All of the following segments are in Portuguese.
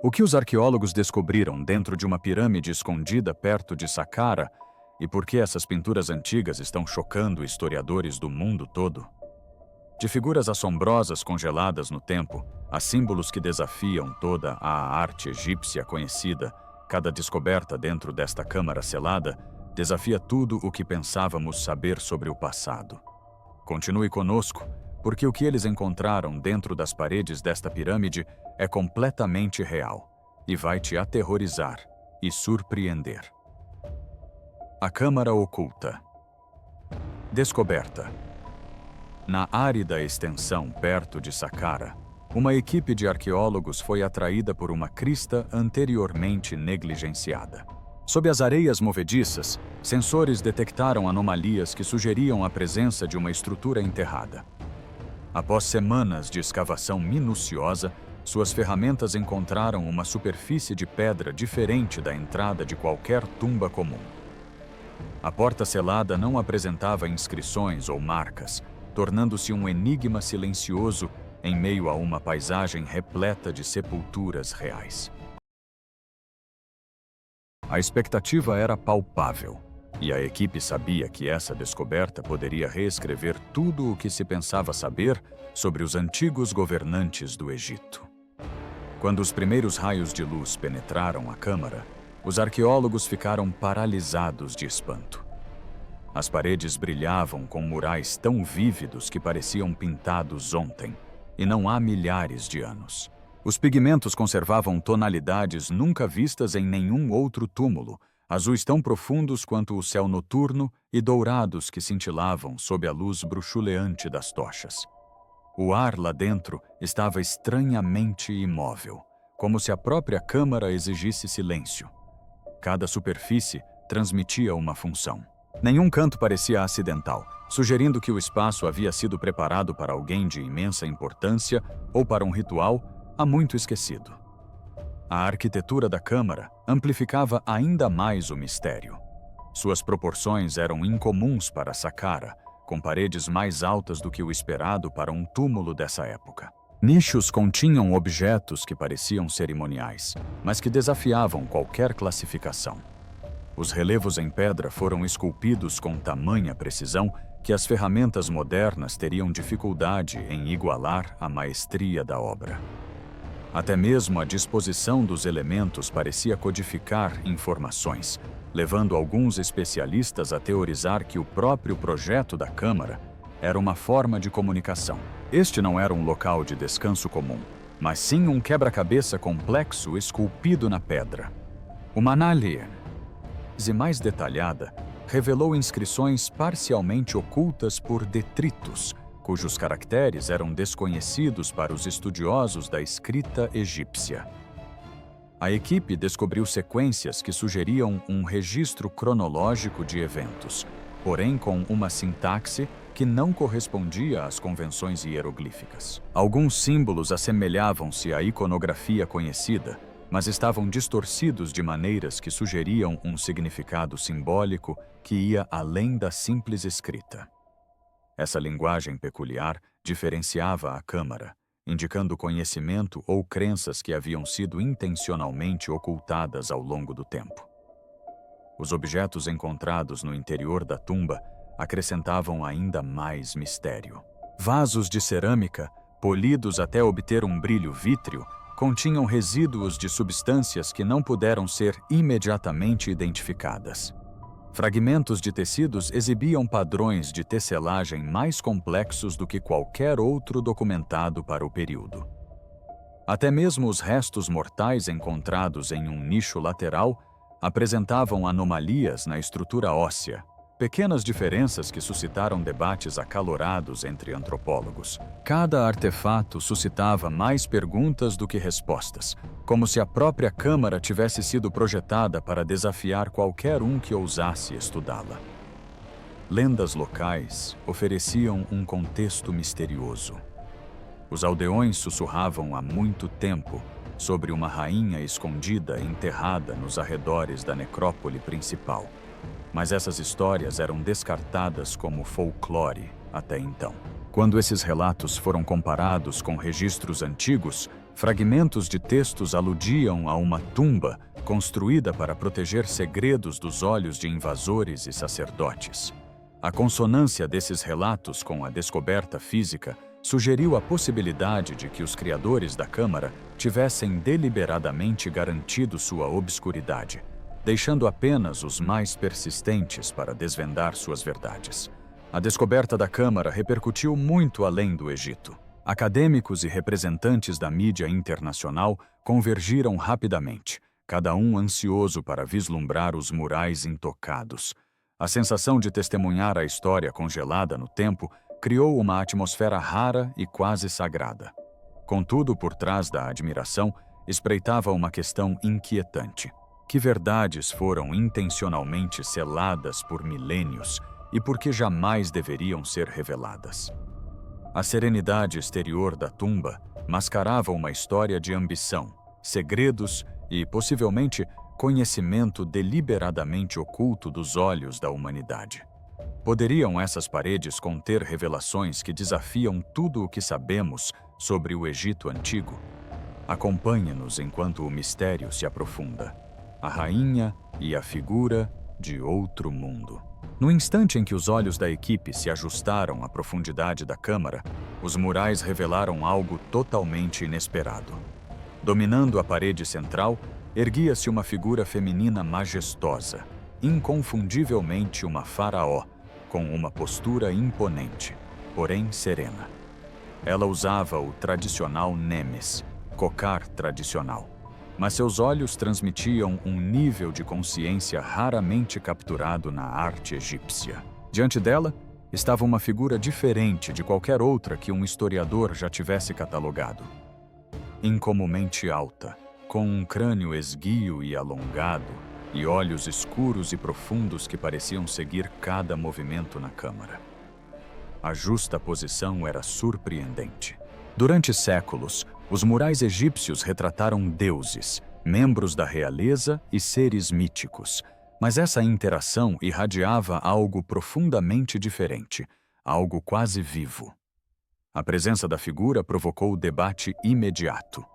O que os arqueólogos descobriram dentro de uma pirâmide escondida perto de Saqqara e por que essas pinturas antigas estão chocando historiadores do mundo todo? De figuras assombrosas congeladas no tempo, a símbolos que desafiam toda a arte egípcia conhecida, cada descoberta dentro desta câmara selada desafia tudo o que pensávamos saber sobre o passado. Continue conosco, porque o que eles encontraram dentro das paredes desta pirâmide é completamente real e vai te aterrorizar e surpreender. A Câmara Oculta. Descoberta. Na árida extensão perto de Saqqara, uma equipe de arqueólogos foi atraída por uma crista anteriormente negligenciada. Sob as areias movediças, sensores detectaram anomalias que sugeriam a presença de uma estrutura enterrada. Após semanas de escavação minuciosa, suas ferramentas encontraram uma superfície de pedra diferente da entrada de qualquer tumba comum. A porta selada não apresentava inscrições ou marcas, tornando-se um enigma silencioso em meio a uma paisagem repleta de sepulturas reais. A expectativa era palpável, e a equipe sabia que essa descoberta poderia reescrever tudo o que se pensava saber sobre os antigos governantes do Egito. Quando os primeiros raios de luz penetraram a câmara, os arqueólogos ficaram paralisados de espanto. As paredes brilhavam com murais tão vívidos que pareciam pintados ontem, e não há milhares de anos. Os pigmentos conservavam tonalidades nunca vistas em nenhum outro túmulo, azuis tão profundos quanto o céu noturno e dourados que cintilavam sob a luz bruxuleante das tochas. O ar lá dentro estava estranhamente imóvel, como se a própria câmara exigisse silêncio. Cada superfície transmitia uma função. Nenhum canto parecia acidental, sugerindo que o espaço havia sido preparado para alguém de imensa importância ou para um ritual há muito esquecido. A arquitetura da câmara amplificava ainda mais o mistério. Suas proporções eram incomuns para Saqqara, com paredes mais altas do que o esperado para um túmulo dessa época. Nichos continham objetos que pareciam cerimoniais, mas que desafiavam qualquer classificação. Os relevos em pedra foram esculpidos com tamanha precisão que as ferramentas modernas teriam dificuldade em igualar a maestria da obra. Até mesmo a disposição dos elementos parecia codificar informações, levando alguns especialistas a teorizar que o próprio projeto da câmara era uma forma de comunicação. Este não era um local de descanso comum, mas sim um quebra-cabeça complexo esculpido na pedra. Uma análise mais detalhada revelou inscrições parcialmente ocultas por detritos, cujos caracteres eram desconhecidos para os estudiosos da escrita egípcia. A equipe descobriu sequências que sugeriam um registro cronológico de eventos, porém com uma sintaxe que não correspondia às convenções hieroglíficas. Alguns símbolos assemelhavam-se à iconografia conhecida, mas estavam distorcidos de maneiras que sugeriam um significado simbólico que ia além da simples escrita. Essa linguagem peculiar diferenciava a câmara, indicando conhecimento ou crenças que haviam sido intencionalmente ocultadas ao longo do tempo. Os objetos encontrados no interior da tumba acrescentavam ainda mais mistério. Vasos de cerâmica, polidos até obter um brilho vítreo, continham resíduos de substâncias que não puderam ser imediatamente identificadas. Fragmentos de tecidos exibiam padrões de tecelagem mais complexos do que qualquer outro documentado para o período. Até mesmo os restos mortais encontrados em um nicho lateral apresentavam anomalias na estrutura óssea, pequenas diferenças que suscitaram debates acalorados entre antropólogos. Cada artefato suscitava mais perguntas do que respostas, como se a própria câmara tivesse sido projetada para desafiar qualquer um que ousasse estudá-la. Lendas locais ofereciam um contexto misterioso. Os aldeões sussurravam há muito tempo sobre uma rainha escondida enterrada nos arredores da necrópole principal. Mas essas histórias eram descartadas como folclore até então. Quando esses relatos foram comparados com registros antigos, Fragmentos de textos aludiam a uma tumba construída para proteger segredos dos olhos de invasores e sacerdotes. A consonância desses relatos com a descoberta física sugeriu a possibilidade de que os criadores da Câmara tivessem deliberadamente garantido sua obscuridade, deixando apenas os mais persistentes para desvendar suas verdades. A descoberta da Câmara repercutiu muito além do Egito. Acadêmicos e representantes da mídia internacional convergiram rapidamente, cada um ansioso para vislumbrar os murais intocados. A sensação de testemunhar a história congelada no tempo criou uma atmosfera rara e quase sagrada. Contudo, por trás da admiração, espreitava uma questão inquietante. Que verdades foram intencionalmente seladas por milênios e por que jamais deveriam ser reveladas? A serenidade exterior da tumba mascarava uma história de ambição, segredos e, possivelmente, conhecimento deliberadamente oculto dos olhos da humanidade. Poderiam essas paredes conter revelações que desafiam tudo o que sabemos sobre o Egito Antigo? Acompanhe-nos enquanto o mistério se aprofunda. A rainha e a figura de outro mundo. No instante em que os olhos da equipe se ajustaram à profundidade da câmara, os murais revelaram algo totalmente inesperado. Dominando a parede central, erguia-se uma figura feminina majestosa, inconfundivelmente uma faraó, com uma postura imponente, porém serena. Ela usava o tradicional nemes, cocar tradicional, mas seus olhos transmitiam um nível de consciência raramente capturado na arte egípcia. Diante dela, estava uma figura diferente de qualquer outra que um historiador já tivesse catalogado. Incomumente alta, com um crânio esguio e alongado, e olhos escuros e profundos que pareciam seguir cada movimento na câmara. A justa posição era surpreendente. Durante séculos, os murais egípcios retrataram deuses, membros da realeza e seres míticos, mas essa interação irradiava algo profundamente diferente, algo quase vivo. A presença da figura provocou debate imediato.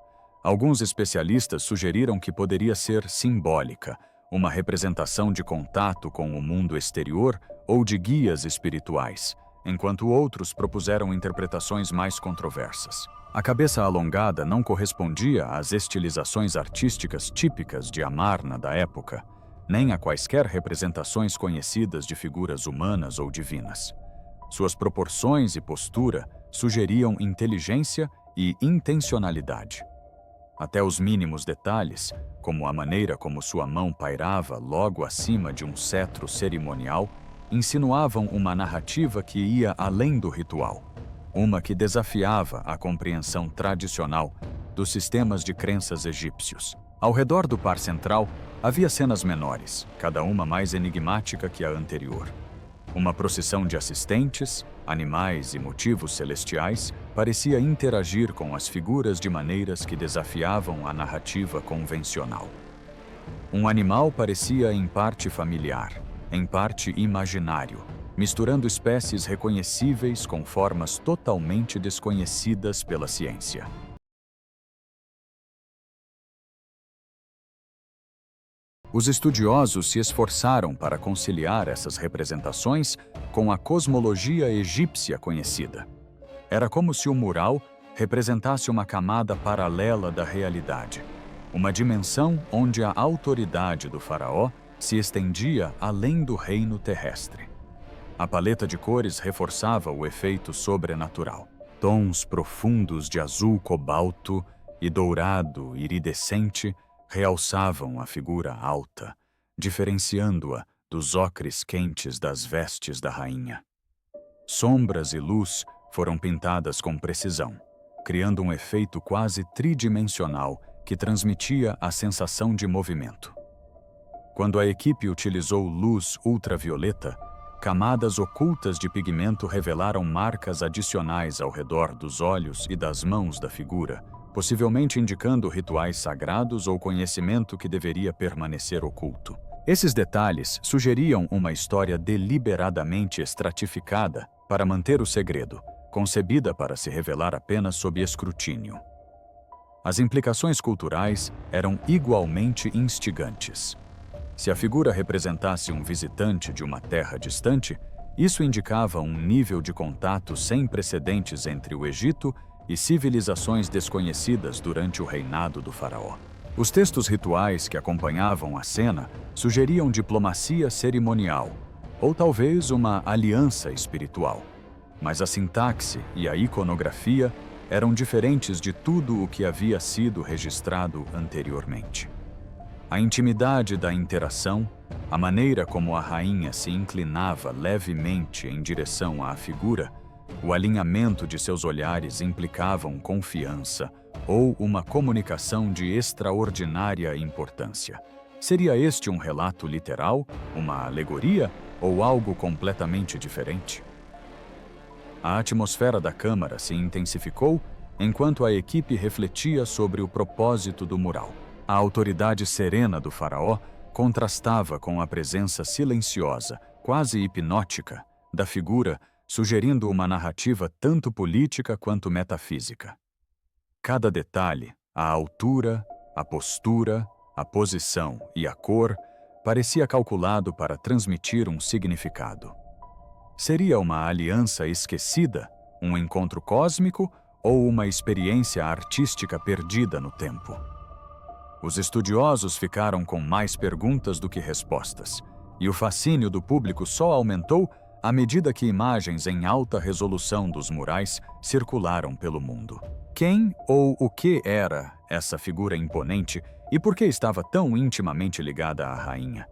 Alguns especialistas sugeriram que poderia ser simbólica, uma representação de contato com o mundo exterior ou de guias espirituais, enquanto outros propuseram interpretações mais controversas. A cabeça alongada não correspondia às estilizações artísticas típicas de Amarna da época, nem a quaisquer representações conhecidas de figuras humanas ou divinas. Suas proporções e postura sugeriam inteligência e intencionalidade. Até os mínimos detalhes, como a maneira como sua mão pairava logo acima de um cetro cerimonial, insinuavam uma narrativa que ia além do ritual, uma que desafiava a compreensão tradicional dos sistemas de crenças egípcios. Ao redor do par central, havia cenas menores, cada uma mais enigmática que a anterior. Uma procissão de assistentes, animais e motivos celestiais parecia interagir com as figuras de maneiras que desafiavam a narrativa convencional. Um animal parecia em parte familiar, em parte imaginário, misturando espécies reconhecíveis com formas totalmente desconhecidas pela ciência. Os estudiosos se esforçaram para conciliar essas representações com a cosmologia egípcia conhecida. Era como se o mural representasse uma camada paralela da realidade, uma dimensão onde a autoridade do faraó se estendia além do reino terrestre. A paleta de cores reforçava o efeito sobrenatural. Tons profundos de azul cobalto e dourado iridescente realçavam a figura alta, diferenciando-a dos ocres quentes das vestes da rainha. Sombras e luz foram pintadas com precisão, criando um efeito quase tridimensional que transmitia a sensação de movimento. Quando a equipe utilizou luz ultravioleta, camadas ocultas de pigmento revelaram marcas adicionais ao redor dos olhos e das mãos da figura, possivelmente indicando rituais sagrados ou conhecimento que deveria permanecer oculto. Esses detalhes sugeriam uma história deliberadamente estratificada para manter o segredo, concebida para se revelar apenas sob escrutínio. As implicações culturais eram igualmente instigantes. Se a figura representasse um visitante de uma terra distante, isso indicava um nível de contato sem precedentes entre o Egito e civilizações desconhecidas durante o reinado do faraó. Os textos rituais que acompanhavam a cena sugeriam diplomacia cerimonial, ou talvez uma aliança espiritual. Mas a sintaxe e a iconografia eram diferentes de tudo o que havia sido registrado anteriormente. A intimidade da interação, a maneira como a rainha se inclinava levemente em direção à figura, o alinhamento de seus olhares implicavam confiança ou uma comunicação de extraordinária importância. Seria este um relato literal, uma alegoria ou algo completamente diferente? A atmosfera da câmara se intensificou enquanto a equipe refletia sobre o propósito do mural. A autoridade serena do faraó contrastava com a presença silenciosa, quase hipnótica, da figura, sugerindo uma narrativa tanto política quanto metafísica. Cada detalhe, a altura, a postura, a posição e a cor, parecia calculado para transmitir um significado. Seria uma aliança esquecida, um encontro cósmico ou uma experiência artística perdida no tempo? Os estudiosos ficaram com mais perguntas do que respostas, e o fascínio do público só aumentou à medida que imagens em alta resolução dos murais circularam pelo mundo. Quem ou o que era essa figura imponente e por que estava tão intimamente ligada à rainha?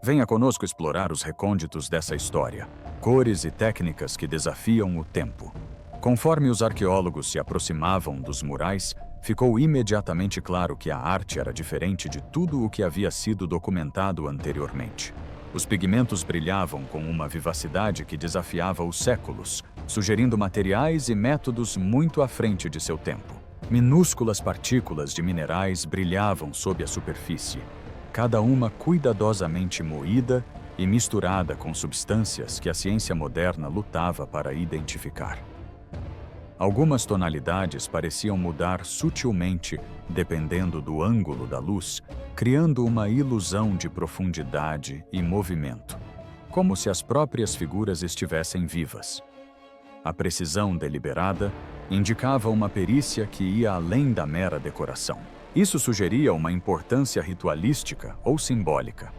Venha conosco explorar os recônditos dessa história, cores e técnicas que desafiam o tempo. Conforme os arqueólogos se aproximavam dos murais, ficou imediatamente claro que a arte era diferente de tudo o que havia sido documentado anteriormente. Os pigmentos brilhavam com uma vivacidade que desafiava os séculos, sugerindo materiais e métodos muito à frente de seu tempo. Minúsculas partículas de minerais brilhavam sob a superfície, cada uma cuidadosamente moída e misturada com substâncias que a ciência moderna lutava para identificar. Algumas tonalidades pareciam mudar sutilmente dependendo do ângulo da luz, criando uma ilusão de profundidade e movimento, como se as próprias figuras estivessem vivas. A precisão deliberada indicava uma perícia que ia além da mera decoração. Isso sugeria uma importância ritualística ou simbólica.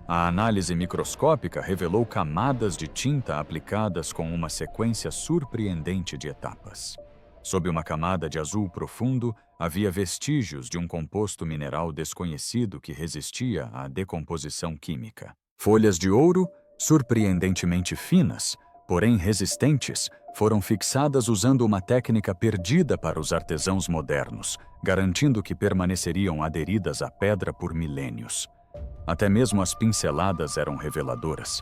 A análise microscópica revelou camadas de tinta aplicadas com uma sequência surpreendente de etapas. Sob uma camada de azul profundo, havia vestígios de um composto mineral desconhecido que resistia à decomposição química. Folhas de ouro, surpreendentemente finas, porém resistentes, foram fixadas usando uma técnica perdida para os artesãos modernos, garantindo que permaneceriam aderidas à pedra por milênios. Até mesmo as pinceladas eram reveladoras.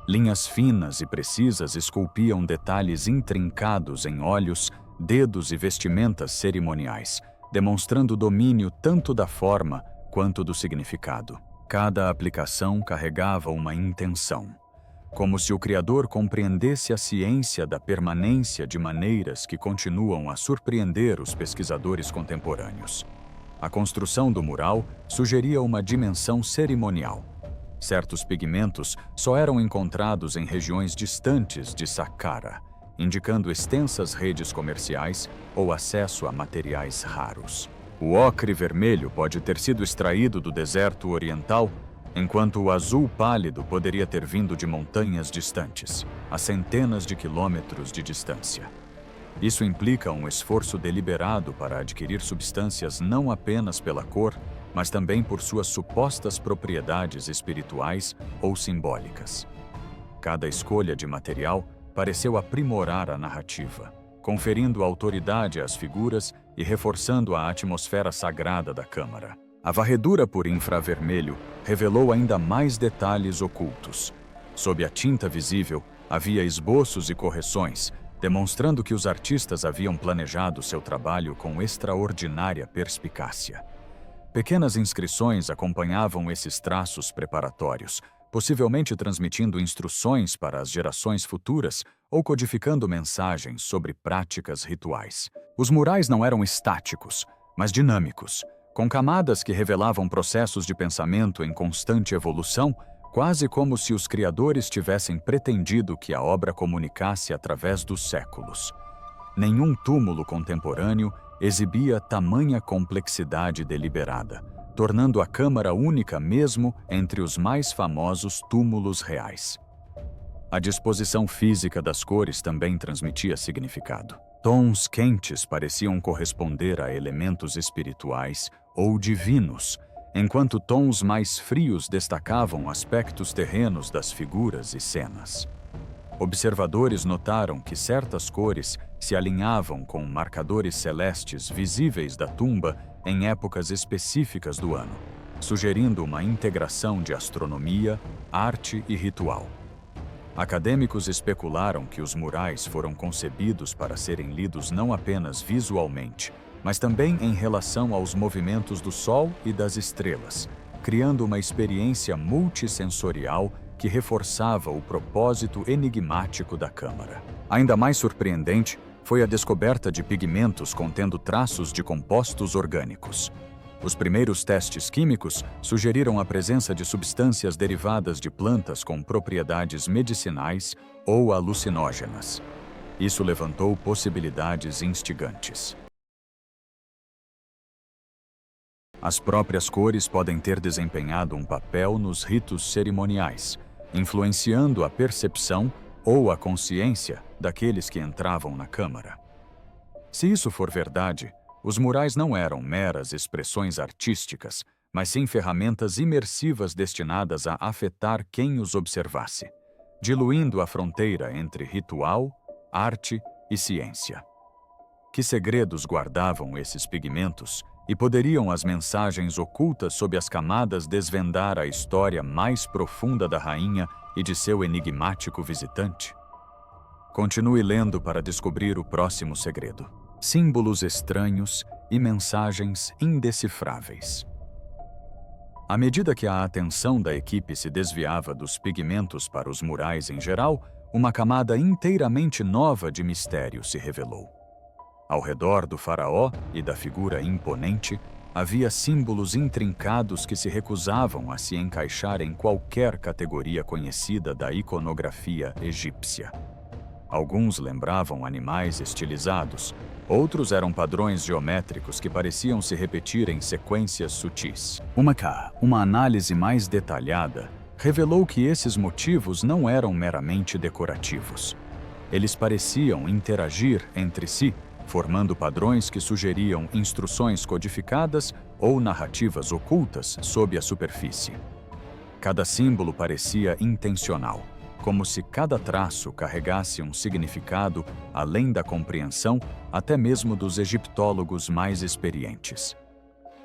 Linhas finas e precisas esculpiam detalhes intrincados em olhos, dedos e vestimentas cerimoniais, demonstrando domínio tanto da forma quanto do significado. Cada aplicação carregava uma intenção, como se o Criador compreendesse a ciência da permanência de maneiras que continuam a surpreender os pesquisadores contemporâneos. A construção do mural sugeria uma dimensão cerimonial. Certos pigmentos só eram encontrados em regiões distantes de Saqqara, indicando extensas redes comerciais ou acesso a materiais raros. O ocre vermelho pode ter sido extraído do deserto oriental, enquanto o azul pálido poderia ter vindo de montanhas distantes, a centenas de quilômetros de distância. Isso implica um esforço deliberado para adquirir substâncias não apenas pela cor, mas também por suas supostas propriedades espirituais ou simbólicas. Cada escolha de material pareceu aprimorar a narrativa, conferindo autoridade às figuras e reforçando a atmosfera sagrada da câmara. A varredura por infravermelho revelou ainda mais detalhes ocultos. Sob a tinta visível, havia esboços e correções, demonstrando que os artistas haviam planejado seu trabalho com extraordinária perspicácia. Pequenas inscrições acompanhavam esses traços preparatórios, possivelmente transmitindo instruções para as gerações futuras ou codificando mensagens sobre práticas rituais. Os murais não eram estáticos. mas dinâmicos, com camadas que revelavam processos de pensamento em constante evolução, quase como se os criadores tivessem pretendido que a obra comunicasse através dos séculos. Nenhum túmulo contemporâneo exibia tamanha complexidade deliberada, tornando a câmara única mesmo entre os mais famosos túmulos reais. A disposição física das cores também transmitia significado. Tons quentes pareciam corresponder a elementos espirituais ou divinos, enquanto tons mais frios destacavam aspectos terrenos das figuras e cenas. Observadores notaram que certas cores se alinhavam com marcadores celestes visíveis da tumba em épocas específicas do ano, sugerindo uma integração de astronomia, arte e ritual. Acadêmicos especularam que os murais foram concebidos para serem lidos não apenas visualmente, mas também em relação aos movimentos do Sol e das estrelas, criando uma experiência multissensorial que reforçava o propósito enigmático da câmara. Ainda mais surpreendente foi a descoberta de pigmentos contendo traços de compostos orgânicos. Os primeiros testes químicos sugeriram a presença de substâncias derivadas de plantas com propriedades medicinais ou alucinógenas. Isso levantou possibilidades instigantes. As próprias cores podem ter desempenhado um papel nos ritos cerimoniais, influenciando a percepção ou a consciência daqueles que entravam na câmara. Se isso for verdade, os murais não eram meras expressões artísticas, mas sim ferramentas imersivas destinadas a afetar quem os observasse, diluindo a fronteira entre ritual, arte e ciência. Que segredos guardavam esses pigmentos e poderiam as mensagens ocultas sob as camadas desvendar a história mais profunda da rainha e de seu enigmático visitante? Continue lendo para descobrir o próximo segredo. Símbolos estranhos e mensagens indecifráveis. À medida que a atenção da equipe se desviava dos pigmentos para os murais em geral, uma camada inteiramente nova de mistério se revelou. Ao redor do faraó e da figura imponente, havia símbolos intrincados que se recusavam a se encaixar em qualquer categoria conhecida da iconografia egípcia. Alguns lembravam animais estilizados, outros eram padrões geométricos que pareciam se repetir em sequências sutis. Uma análise mais detalhada revelou que esses motivos não eram meramente decorativos. Eles pareciam interagir entre si, formando padrões que sugeriam instruções codificadas ou narrativas ocultas sob a superfície. Cada símbolo parecia intencional, como se cada traço carregasse um significado além da compreensão até mesmo dos egiptólogos mais experientes.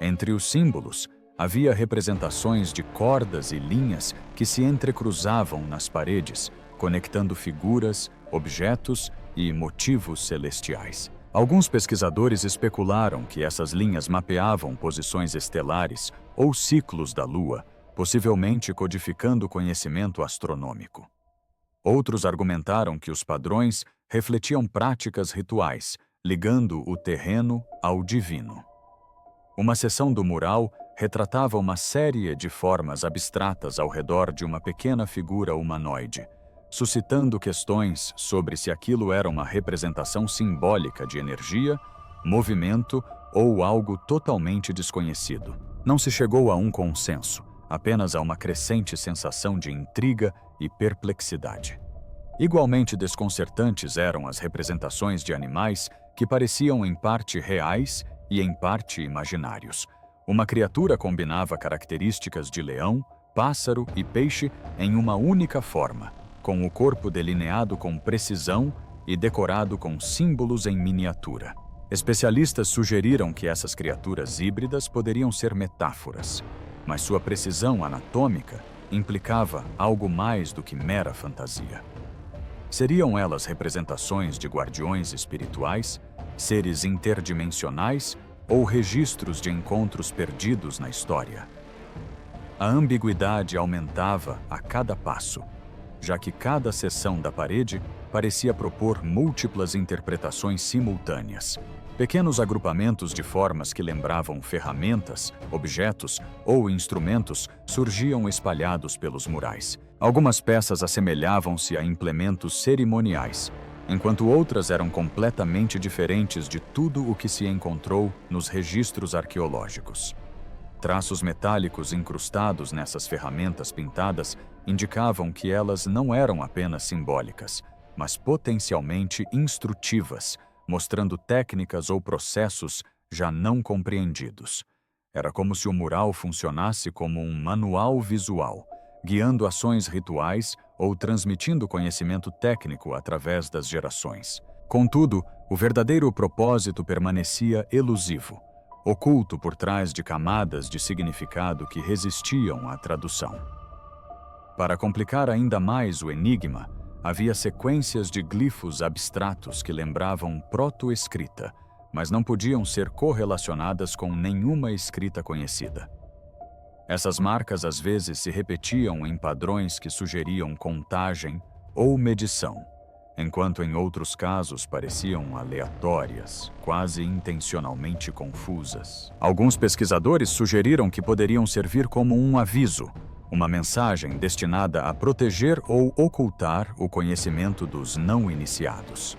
Entre os símbolos, havia representações de cordas e linhas que se entrecruzavam nas paredes, conectando figuras, objetos e motivos celestiais. Alguns pesquisadores especularam que essas linhas mapeavam posições estelares ou ciclos da Lua, possivelmente codificando conhecimento astronômico. Outros argumentaram que os padrões refletiam práticas rituais, ligando o terreno ao divino. Uma seção do mural retratava uma série de formas abstratas ao redor de uma pequena figura humanoide, suscitando questões sobre se aquilo era uma representação simbólica de energia, movimento ou algo totalmente desconhecido. Não se chegou a um consenso, apenas a uma crescente sensação de intriga e perplexidade. Igualmente desconcertantes eram as representações de animais que pareciam em parte reais e em parte imaginários. Uma criatura combinava características de leão, pássaro e peixe em uma única forma, com o corpo delineado com precisão e decorado com símbolos em miniatura. Especialistas sugeriram que essas criaturas híbridas poderiam ser metáforas, mas sua precisão anatômica implicava algo mais do que mera fantasia. Seriam elas representações de guardiões espirituais, seres interdimensionais ou registros de encontros perdidos na história? A ambiguidade aumentava a cada passo, já que cada seção da parede parecia propor múltiplas interpretações simultâneas, Pequenos agrupamentos de formas que lembravam ferramentas, objetos ou instrumentos surgiam espalhados pelos murais. Algumas peças assemelhavam-se a implementos cerimoniais, enquanto outras eram completamente diferentes de tudo o que se encontrou nos registros arqueológicos. Traços metálicos incrustados nessas ferramentas pintadas indicavam que elas não eram apenas simbólicas, mas potencialmente instrutivas, mostrando técnicas ou processos já não compreendidos. Era como se o mural funcionasse como um manual visual, guiando ações rituais ou transmitindo conhecimento técnico através das gerações. Contudo, o verdadeiro propósito permanecia elusivo, oculto por trás de camadas de significado que resistiam à tradução. Para complicar ainda mais o enigma, havia sequências de glifos abstratos que lembravam proto-escrita, mas não podiam ser correlacionadas com nenhuma escrita conhecida. Essas marcas às vezes se repetiam em padrões que sugeriam contagem ou medição, enquanto em outros casos pareciam aleatórias, quase intencionalmente confusas. Alguns pesquisadores sugeriram que poderiam servir como um aviso, uma mensagem destinada a proteger ou ocultar o conhecimento dos não iniciados.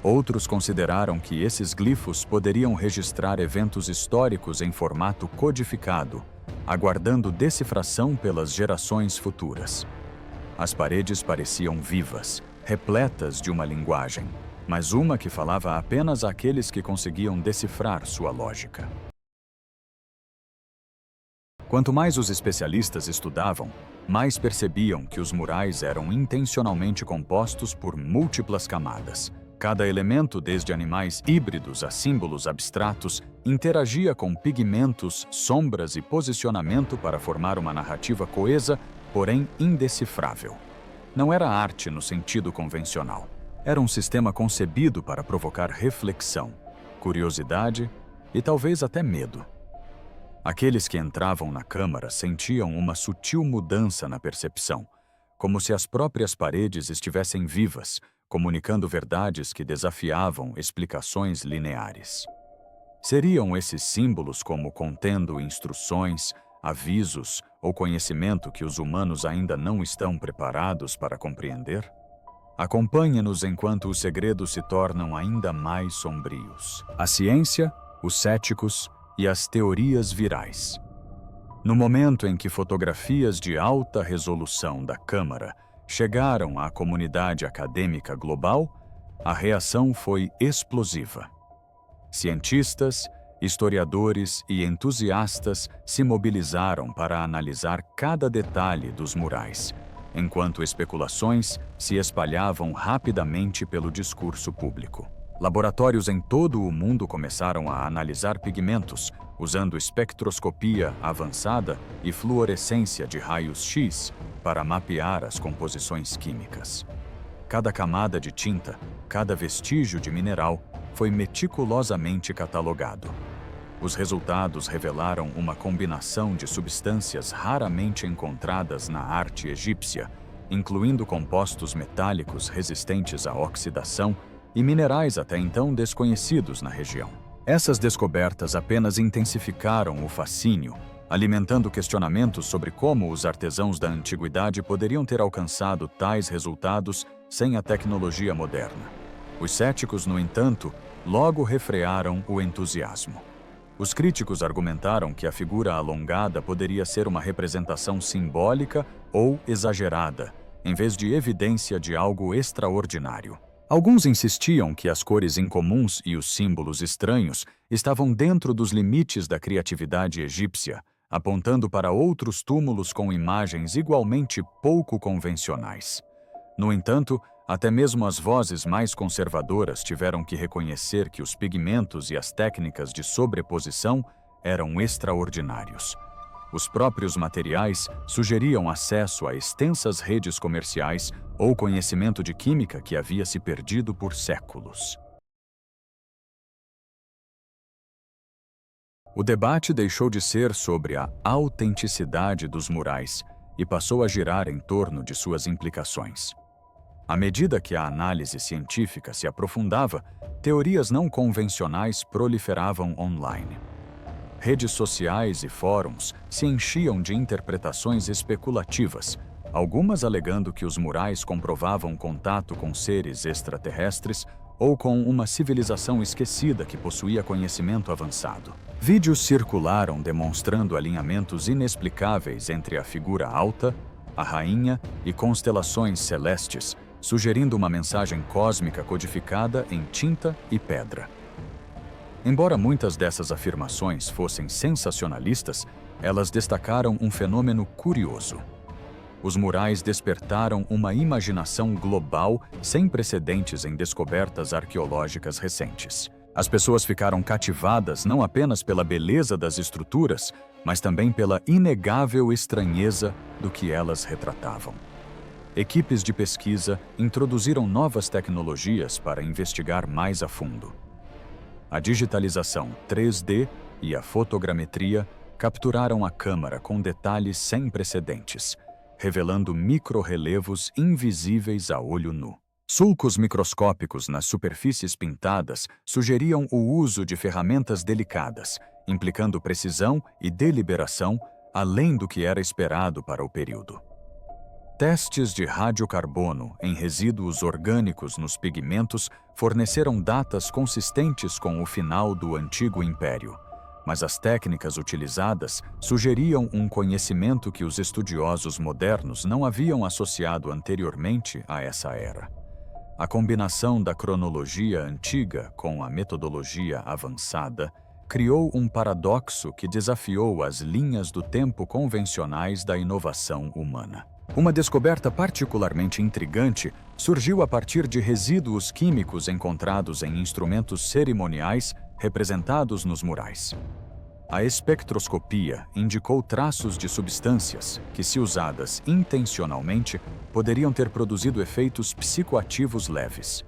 Outros consideraram que esses glifos poderiam registrar eventos históricos em formato codificado, aguardando decifração pelas gerações futuras. As paredes pareciam vivas, repletas de uma linguagem, mas uma que falava apenas àqueles que conseguiam decifrar sua lógica. Quanto mais os especialistas estudavam, mais percebiam que os murais eram intencionalmente compostos por múltiplas camadas. Cada elemento, desde animais híbridos a símbolos abstratos, interagia com pigmentos, sombras e posicionamento para formar uma narrativa coesa, porém indecifrável. Não era arte no sentido convencional. Era um sistema concebido para provocar reflexão, curiosidade e talvez até medo. Aqueles que entravam na câmara sentiam uma sutil mudança na percepção, como se as próprias paredes estivessem vivas, comunicando verdades que desafiavam explicações lineares. Seriam esses símbolos como contendo instruções, avisos ou conhecimento que os humanos ainda não estão preparados para compreender? Acompanhe-nos enquanto os segredos se tornam ainda mais sombrios. A ciência, os céticos e as teorias virais. No momento em que fotografias de alta resolução da Câmara chegaram à comunidade acadêmica global, a reação foi explosiva. Cientistas, historiadores e entusiastas se mobilizaram para analisar cada detalhe dos murais, enquanto especulações se espalhavam rapidamente pelo discurso público. Laboratórios em todo o mundo começaram a analisar pigmentos, usando espectroscopia avançada e fluorescência de raios-X para mapear as composições químicas. Cada camada de tinta, cada vestígio de mineral foi meticulosamente catalogado. Os resultados revelaram uma combinação de substâncias raramente encontradas na arte egípcia, incluindo compostos metálicos resistentes à oxidação e minerais até então desconhecidos na região. Essas descobertas apenas intensificaram o fascínio, alimentando questionamentos sobre como os artesãos da antiguidade poderiam ter alcançado tais resultados sem a tecnologia moderna. Os céticos, no entanto, logo refrearam o entusiasmo. Os críticos argumentaram que a figura alongada poderia ser uma representação simbólica ou exagerada, em vez de evidência de algo extraordinário. Alguns insistiam que as cores incomuns e os símbolos estranhos estavam dentro dos limites da criatividade egípcia, apontando para outros túmulos com imagens igualmente pouco convencionais. No entanto, até mesmo as vozes mais conservadoras tiveram que reconhecer que os pigmentos e as técnicas de sobreposição eram extraordinários. Os próprios materiais sugeriam acesso a extensas redes comerciais ou conhecimento de química que havia se perdido por séculos. O debate deixou de ser sobre a autenticidade dos murais e passou a girar em torno de suas implicações. À medida que a análise científica se aprofundava, teorias não convencionais proliferavam online. Redes sociais e fóruns se enchiam de interpretações especulativas, algumas alegando que os murais comprovavam contato com seres extraterrestres ou com uma civilização esquecida que possuía conhecimento avançado. Vídeos circularam demonstrando alinhamentos inexplicáveis entre a figura alta, a rainha e constelações celestes, sugerindo uma mensagem cósmica codificada em tinta e pedra. Embora muitas dessas afirmações fossem sensacionalistas, elas destacaram um fenômeno curioso. Os murais despertaram uma imaginação global sem precedentes em descobertas arqueológicas recentes. As pessoas ficaram cativadas não apenas pela beleza das estruturas, mas também pela inegável estranheza do que elas retratavam. Equipes de pesquisa introduziram novas tecnologias para investigar mais a fundo. A digitalização 3D e a fotogrametria capturaram a câmara com detalhes sem precedentes, revelando microrrelevos invisíveis a olho nu. Sulcos microscópicos nas superfícies pintadas sugeriam o uso de ferramentas delicadas, implicando precisão e deliberação além do que era esperado para o período. Testes de radiocarbono em resíduos orgânicos nos pigmentos forneceram datas consistentes com o final do Antigo Império, mas as técnicas utilizadas sugeriam um conhecimento que os estudiosos modernos não haviam associado anteriormente a essa era. A combinação da cronologia antiga com a metodologia avançada criou um paradoxo que desafiou as linhas do tempo convencionais da inovação humana. Uma descoberta particularmente intrigante surgiu a partir de resíduos químicos encontrados em instrumentos cerimoniais representados nos murais. A espectroscopia indicou traços de substâncias que, se usadas intencionalmente, poderiam ter produzido efeitos psicoativos leves.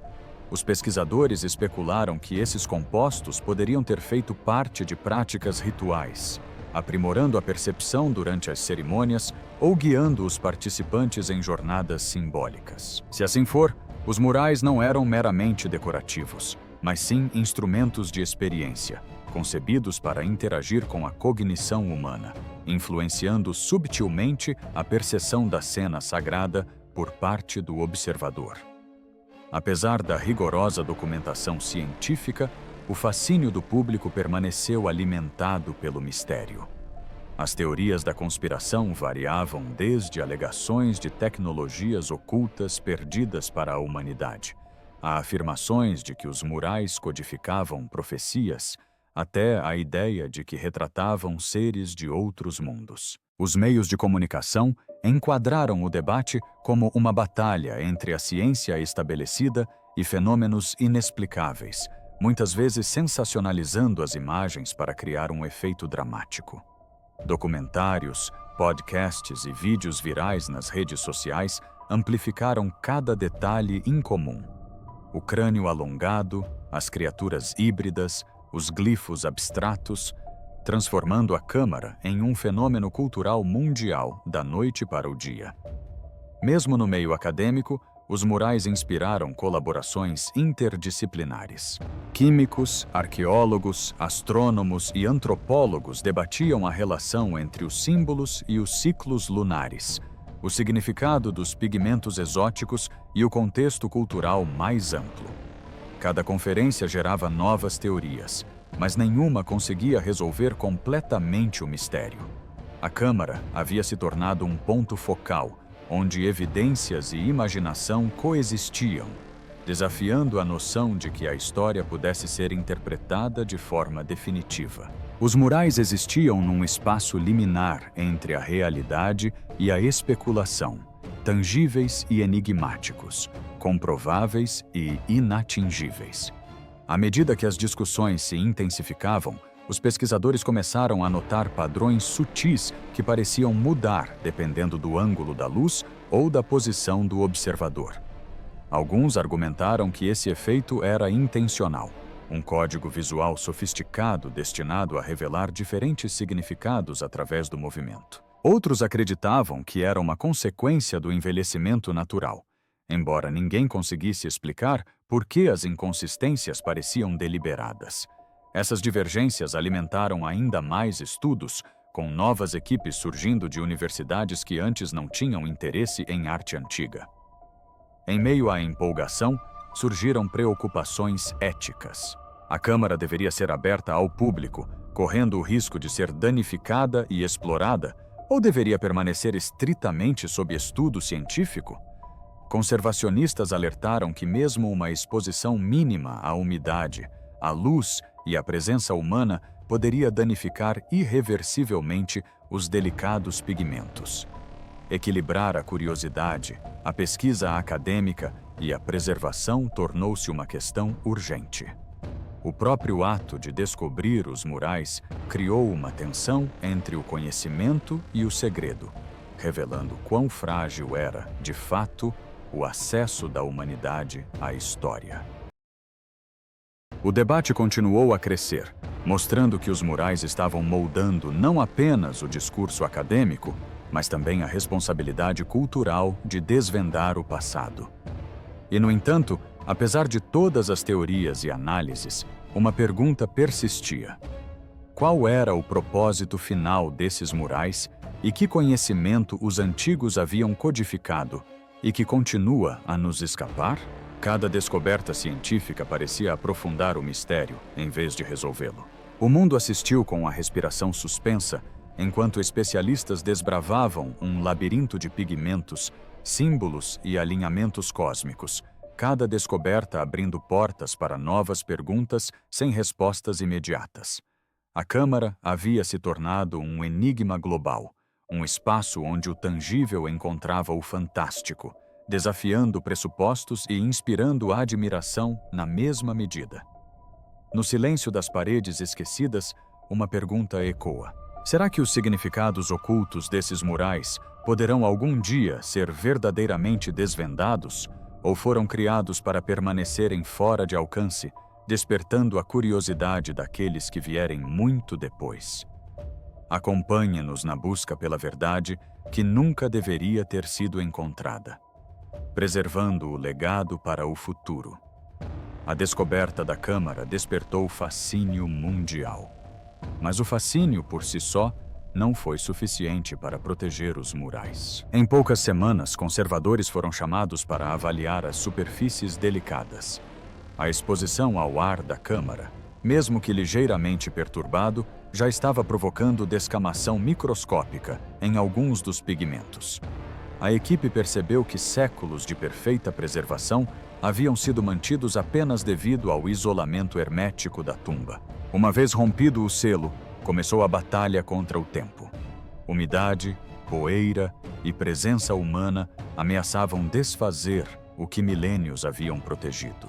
Os pesquisadores especularam que esses compostos poderiam ter feito parte de práticas rituais, aprimorando a percepção durante as cerimônias ou guiando os participantes em jornadas simbólicas. Se assim for, os murais não eram meramente decorativos, mas sim instrumentos de experiência, concebidos para interagir com a cognição humana, influenciando subtilmente a percepção da cena sagrada por parte do observador. Apesar da rigorosa documentação científica, o fascínio do público permaneceu alimentado pelo mistério. As teorias da conspiração variavam desde alegações de tecnologias ocultas perdidas para a humanidade, a afirmações de que os murais codificavam profecias, até a ideia de que retratavam seres de outros mundos. Os meios de comunicação enquadraram o debate como uma batalha entre a ciência estabelecida e fenômenos inexplicáveis, muitas vezes sensacionalizando as imagens para criar um efeito dramático. Documentários, podcasts e vídeos virais nas redes sociais amplificaram cada detalhe incomum. O crânio alongado, as criaturas híbridas, os glifos abstratos, transformando a câmara em um fenômeno cultural mundial da noite para o dia. Mesmo no meio acadêmico, os murais inspiraram colaborações interdisciplinares. Químicos, arqueólogos, astrônomos e antropólogos debatiam a relação entre os símbolos e os ciclos lunares, o significado dos pigmentos exóticos e o contexto cultural mais amplo. Cada conferência gerava novas teorias, mas nenhuma conseguia resolver completamente o mistério. A câmara havia se tornado um ponto focal, onde evidências e imaginação coexistiam, desafiando a noção de que a história pudesse ser interpretada de forma definitiva. Os murais existiam num espaço liminar entre a realidade e a especulação, tangíveis e enigmáticos, comprováveis e inatingíveis. À medida que as discussões se intensificavam, os pesquisadores começaram a notar padrões sutis que pareciam mudar dependendo do ângulo da luz ou da posição do observador. Alguns argumentaram que esse efeito era intencional, um código visual sofisticado destinado a revelar diferentes significados através do movimento. Outros acreditavam que era uma consequência do envelhecimento natural, embora ninguém conseguisse explicar por que as inconsistências pareciam deliberadas. Essas divergências alimentaram ainda mais estudos, com novas equipes surgindo de universidades que antes não tinham interesse em arte antiga. Em meio à empolgação, surgiram preocupações éticas. A Câmara deveria ser aberta ao público, correndo o risco de ser danificada e explorada, ou deveria permanecer estritamente sob estudo científico? Conservacionistas alertaram que mesmo uma exposição mínima à umidade, à luz e à presença humana poderia danificar irreversivelmente os delicados pigmentos. Equilibrar a curiosidade, a pesquisa acadêmica e a preservação tornou-se uma questão urgente. O próprio ato de descobrir os murais criou uma tensão entre o conhecimento e o segredo, revelando quão frágil era, de fato, o acesso da humanidade à história. O debate continuou a crescer, mostrando que os murais estavam moldando não apenas o discurso acadêmico, mas também a responsabilidade cultural de desvendar o passado. E, no entanto, apesar de todas as teorias e análises, uma pergunta persistia. Qual era o propósito final desses murais e que conhecimento os antigos haviam codificado e que continua a nos escapar? Cada descoberta científica parecia aprofundar o mistério, em vez de resolvê-lo. O mundo assistiu com a respiração suspensa, enquanto especialistas desbravavam um labirinto de pigmentos, símbolos e alinhamentos cósmicos, cada descoberta abrindo portas para novas perguntas sem respostas imediatas. A Câmara havia se tornado um enigma global, um espaço onde o tangível encontrava o fantástico, desafiando pressupostos e inspirando admiração na mesma medida. No silêncio das paredes esquecidas, uma pergunta ecoa. Será que os significados ocultos desses murais poderão algum dia ser verdadeiramente desvendados ou foram criados para permanecerem fora de alcance, despertando a curiosidade daqueles que vierem muito depois? Acompanhe-nos na busca pela verdade que nunca deveria ter sido encontrada, preservando o legado para o futuro. A descoberta da Câmara despertou fascínio mundial. Mas o fascínio, por si só, não foi suficiente para proteger os murais. Em poucas semanas, conservadores foram chamados para avaliar as superfícies delicadas. A exposição ao ar da Câmara, mesmo que ligeiramente perturbado, já estava provocando descamação microscópica em alguns dos pigmentos. A equipe percebeu que séculos de perfeita preservação haviam sido mantidos apenas devido ao isolamento hermético da tumba. Uma vez rompido o selo, começou a batalha contra o tempo. Umidade, poeira e presença humana ameaçavam desfazer o que milênios haviam protegido.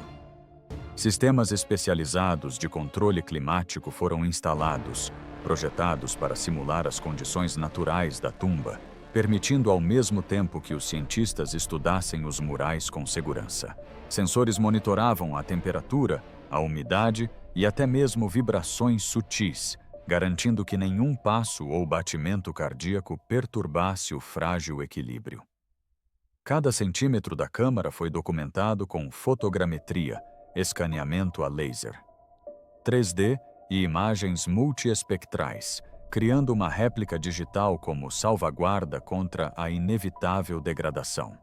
Sistemas especializados de controle climático foram instalados, projetados para simular as condições naturais da tumba, permitindo ao mesmo tempo que os cientistas estudassem os murais com segurança. Sensores monitoravam a temperatura, a umidade e até mesmo vibrações sutis, garantindo que nenhum passo ou batimento cardíaco perturbasse o frágil equilíbrio. Cada centímetro da câmara foi documentado com fotogrametria, escaneamento a laser, 3D e imagens multiespectrais, criando uma réplica digital como salvaguarda contra a inevitável degradação.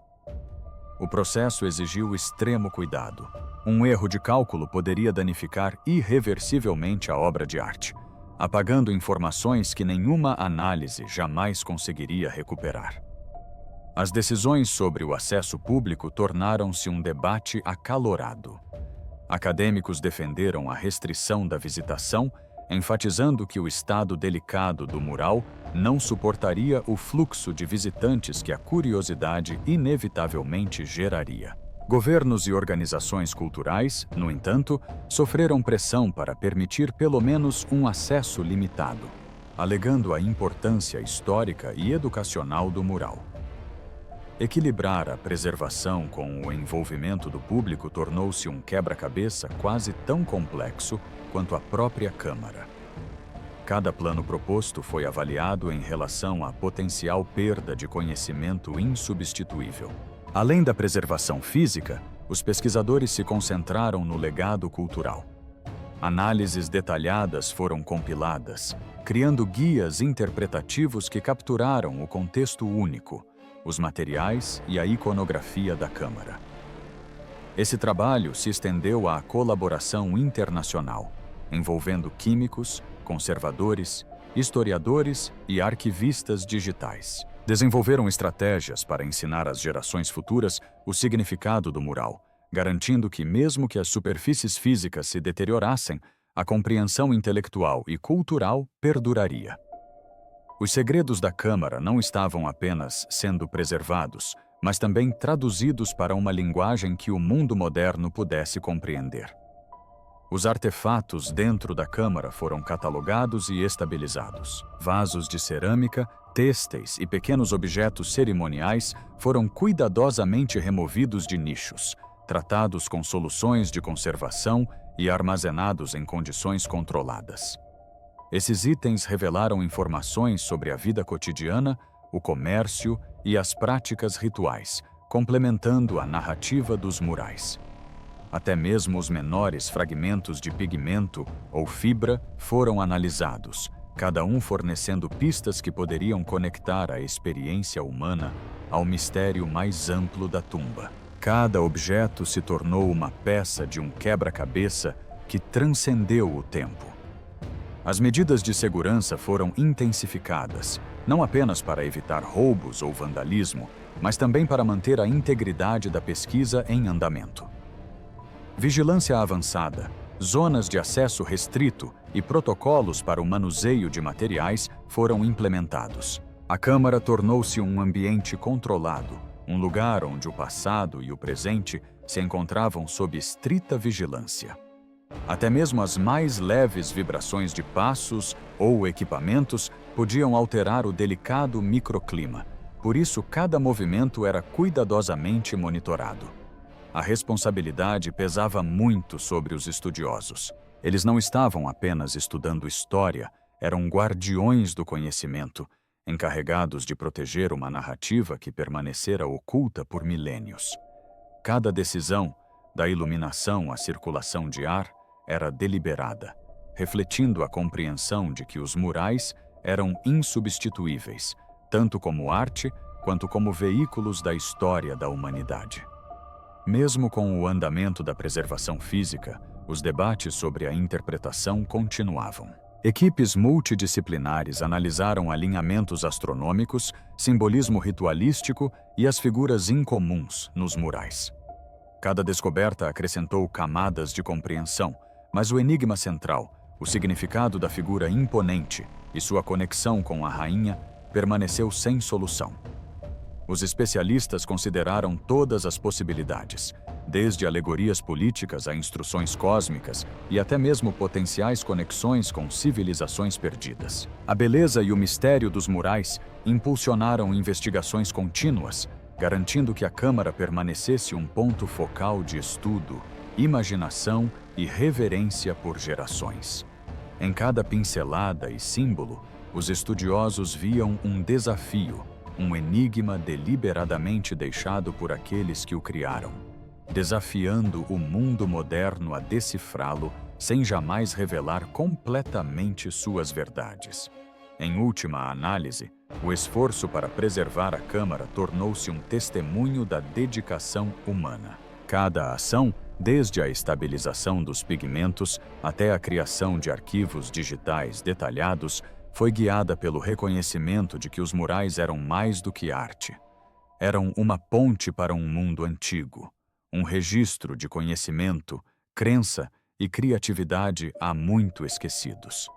O processo exigiu extremo cuidado. Um erro de cálculo poderia danificar irreversivelmente a obra de arte, apagando informações que nenhuma análise jamais conseguiria recuperar. As decisões sobre o acesso público tornaram-se um debate acalorado. Acadêmicos defenderam a restrição da visitação, enfatizando que o estado delicado do mural não suportaria o fluxo de visitantes que a curiosidade inevitavelmente geraria. Governos e organizações culturais, no entanto, sofreram pressão para permitir pelo menos um acesso limitado, alegando a importância histórica e educacional do mural. Equilibrar a preservação com o envolvimento do público tornou-se um quebra-cabeça quase tão complexo quanto a própria Câmara. Cada plano proposto foi avaliado em relação à potencial perda de conhecimento insubstituível. Além da preservação física, os pesquisadores se concentraram no legado cultural. Análises detalhadas foram compiladas, criando guias interpretativos que capturaram o contexto único, os materiais e a iconografia da Câmara. Esse trabalho se estendeu à colaboração internacional, envolvendo químicos, conservadores, historiadores e arquivistas digitais. Desenvolveram estratégias para ensinar às gerações futuras o significado do mural, garantindo que, mesmo que as superfícies físicas se deteriorassem, a compreensão intelectual e cultural perduraria. Os segredos da Câmara não estavam apenas sendo preservados, mas também traduzidos para uma linguagem que o mundo moderno pudesse compreender. Os artefatos dentro da Câmara foram catalogados e estabilizados. Vasos de cerâmica, têxteis e pequenos objetos cerimoniais foram cuidadosamente removidos de nichos, tratados com soluções de conservação e armazenados em condições controladas. Esses itens revelaram informações sobre a vida cotidiana, o comércio e as práticas rituais, complementando a narrativa dos murais. Até mesmo os menores fragmentos de pigmento ou fibra foram analisados, cada um fornecendo pistas que poderiam conectar a experiência humana ao mistério mais amplo da tumba. Cada objeto se tornou uma peça de um quebra-cabeça que transcendeu o tempo. As medidas de segurança foram intensificadas, não apenas para evitar roubos ou vandalismo, mas também para manter a integridade da pesquisa em andamento. Vigilância avançada, zonas de acesso restrito e protocolos para o manuseio de materiais foram implementados. A Câmara tornou-se um ambiente controlado, um lugar onde o passado e o presente se encontravam sob estrita vigilância. Até mesmo as mais leves vibrações de passos ou equipamentos podiam alterar o delicado microclima, por isso cada movimento era cuidadosamente monitorado. A responsabilidade pesava muito sobre os estudiosos. Eles não estavam apenas estudando história, eram guardiões do conhecimento, encarregados de proteger uma narrativa que permanecera oculta por milênios. Cada decisão, da iluminação à circulação de ar, era deliberada, refletindo a compreensão de que os murais eram insubstituíveis, tanto como arte quanto como veículos da história da humanidade. Mesmo com o andamento da preservação física, os debates sobre a interpretação continuavam. Equipes multidisciplinares analisaram alinhamentos astronômicos, simbolismo ritualístico e as figuras incomuns nos murais. Cada descoberta acrescentou camadas de compreensão, mas o enigma central, o significado da figura imponente e sua conexão com a rainha, permaneceu sem solução. Os especialistas consideraram todas as possibilidades, desde alegorias políticas a instruções cósmicas e até mesmo potenciais conexões com civilizações perdidas. A beleza e o mistério dos murais impulsionaram investigações contínuas, garantindo que a Câmara permanecesse um ponto focal de estudo, imaginação e reverência por gerações. Em cada pincelada e símbolo, os estudiosos viam um desafio, um enigma deliberadamente deixado por aqueles que o criaram, desafiando o mundo moderno a decifrá-lo sem jamais revelar completamente suas verdades. Em última análise, o esforço para preservar a Câmara tornou-se um testemunho da dedicação humana. Cada ação, desde a estabilização dos pigmentos até a criação de arquivos digitais detalhados, foi guiada pelo reconhecimento de que os murais eram mais do que arte. Eram uma ponte para um mundo antigo, um registro de conhecimento, crença e criatividade há muito esquecidos.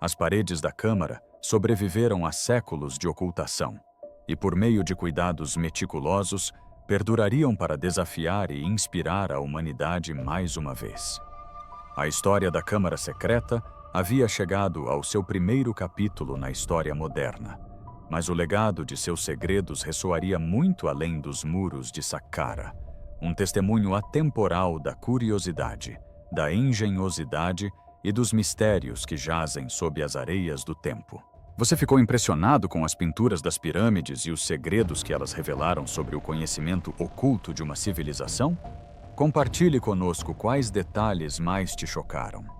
As paredes da Câmara sobreviveram a séculos de ocultação e, por meio de cuidados meticulosos, perdurariam para desafiar e inspirar a humanidade mais uma vez. A história da Câmara Secreta havia chegado ao seu primeiro capítulo na história moderna, mas o legado de seus segredos ressoaria muito além dos muros de Saqqara, um testemunho atemporal da curiosidade, da engenhosidade e dos mistérios que jazem sob as areias do tempo. Você ficou impressionado com as pinturas das pirâmides e os segredos que elas revelaram sobre o conhecimento oculto de uma civilização? Compartilhe conosco quais detalhes mais te chocaram.